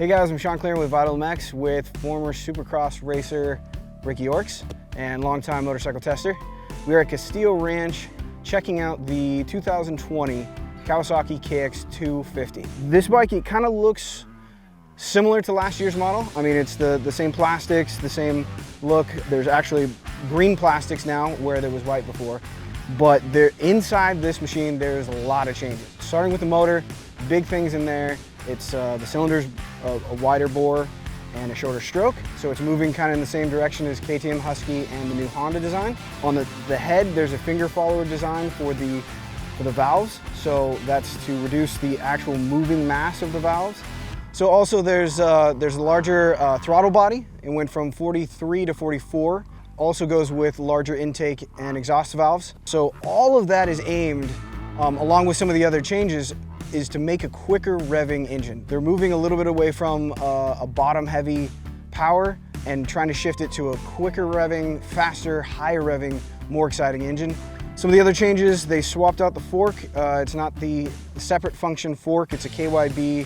Hey guys, I'm Sean Clearon with Vital MX with former Supercross racer Ricky Orks and longtime motorcycle tester. We are at Castillo Ranch checking out the 2020 Kawasaki KX250. This bike, it kind of looks similar to last year's model. I mean, it's the same plastics, the same look. There's actually green plastics now where there was white before. But inside this machine, there's a lot of changes. Starting with the motor, big things in there. It's the cylinder's a wider bore and a shorter stroke, so it's moving kind of in the same direction as KTM Husky and the new Honda design. On the head, there's a finger follower design for the valves, so that's to reduce the actual moving mass of the valves. So also there's a larger throttle body. It went from 43 to 44. Also goes with larger intake and exhaust valves. So all of that is aimed, along with some of the other changes, is to make a quicker revving engine. They're moving a little bit away from a bottom heavy power and trying to shift it to a quicker revving, faster, higher revving, more exciting engine. Some of the other changes, they swapped out the fork. It's not the separate function fork, it's a KYB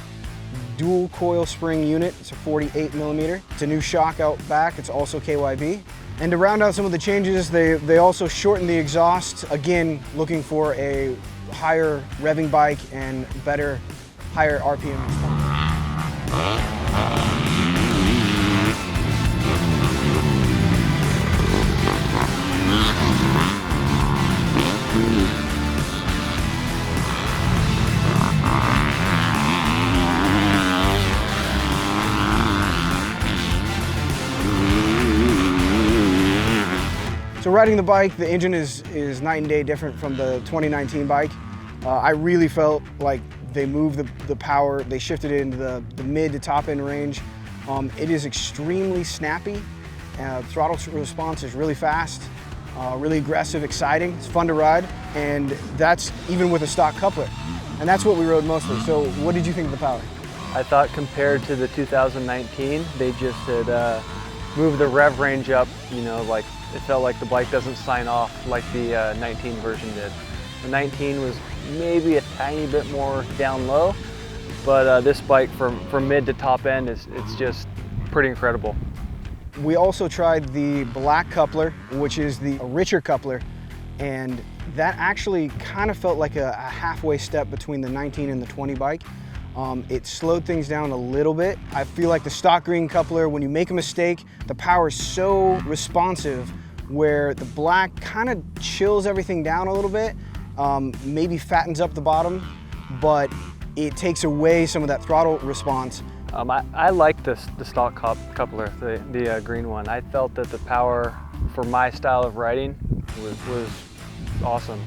dual coil spring unit. It's a 48 millimeter. It's a new shock out back, it's also KYB. And to round out some of the changes, they also shortened the exhaust, again, looking for a higher revving bike and better, higher RPM response. So riding the bike, the engine is night and day different from the 2019 bike. I really felt like they moved the power, they shifted it into the mid to top end range. It is extremely snappy. Throttle response is really fast, really aggressive, exciting. It's fun to ride, and that's even with a stock coupler. And that's what we rode mostly. So what did you think of the power? I thought compared to the 2019, they just had moved the rev range up, you know, like it felt like the bike doesn't sign off like the 19 version did. The 19 was maybe a tiny bit more down low, but this bike from mid to top end it's just pretty incredible. We also tried the black coupler, which is the richer coupler, and that actually kind of felt like a halfway step between the 19 and the 20 bike. It slowed things down a little bit. I feel like the stock green coupler, when you make a mistake, the power is so responsive, where the black kind of chills everything down a little bit, maybe fattens up the bottom, but it takes away some of that throttle response. I like the stock coupler, the green one. I felt that the power for my style of riding was awesome.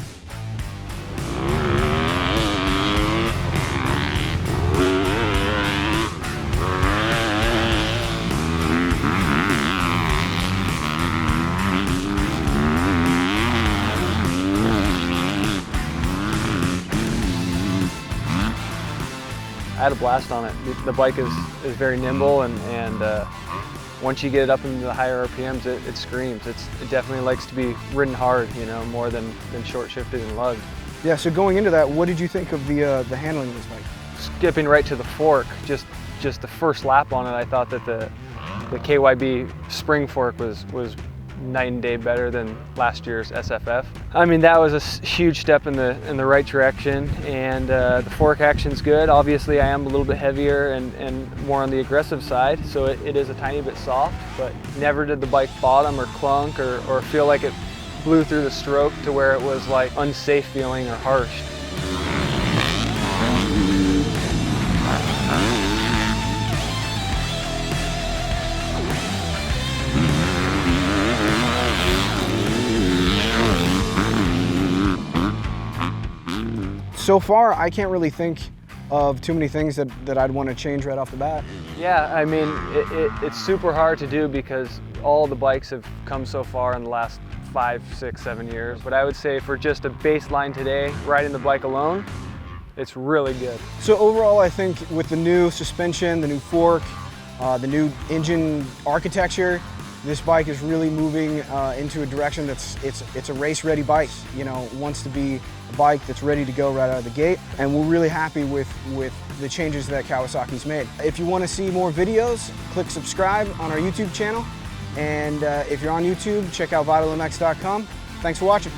I had a blast on it. The bike is very nimble, and once you get it up into the higher RPMs, it screams. It definitely likes to be ridden hard, you know, more than short shifted and lugged. Yeah, so going into that, what did you think of the handling of this bike? Skipping right to the fork, just the first lap on it, I thought that the KYB spring fork was night and day better than last year's SFF. I mean, that was a huge step in the right direction, and the fork action's good. Obviously, I am a little bit heavier and more on the aggressive side, so it is a tiny bit soft, but never did the bike bottom or clunk or feel like it blew through the stroke to where it was like unsafe feeling or harsh. So far, I can't really think of too many things that I'd want to change right off the bat. Yeah, I mean, it's super hard to do because all the bikes have come so far in the last 5, 6, 7 years. But I would say for just a baseline today, riding the bike alone, it's really good. So overall, I think with the new suspension, the new fork, the new engine architecture, This bike is really moving into a direction that's it's a race-ready bike. You know, wants to be a bike that's ready to go right out of the gate, and we're really happy with the changes that Kawasaki's made. If you want to see more videos, click subscribe on our YouTube channel, and if you're on YouTube, check out vitalmx.com. Thanks for watching.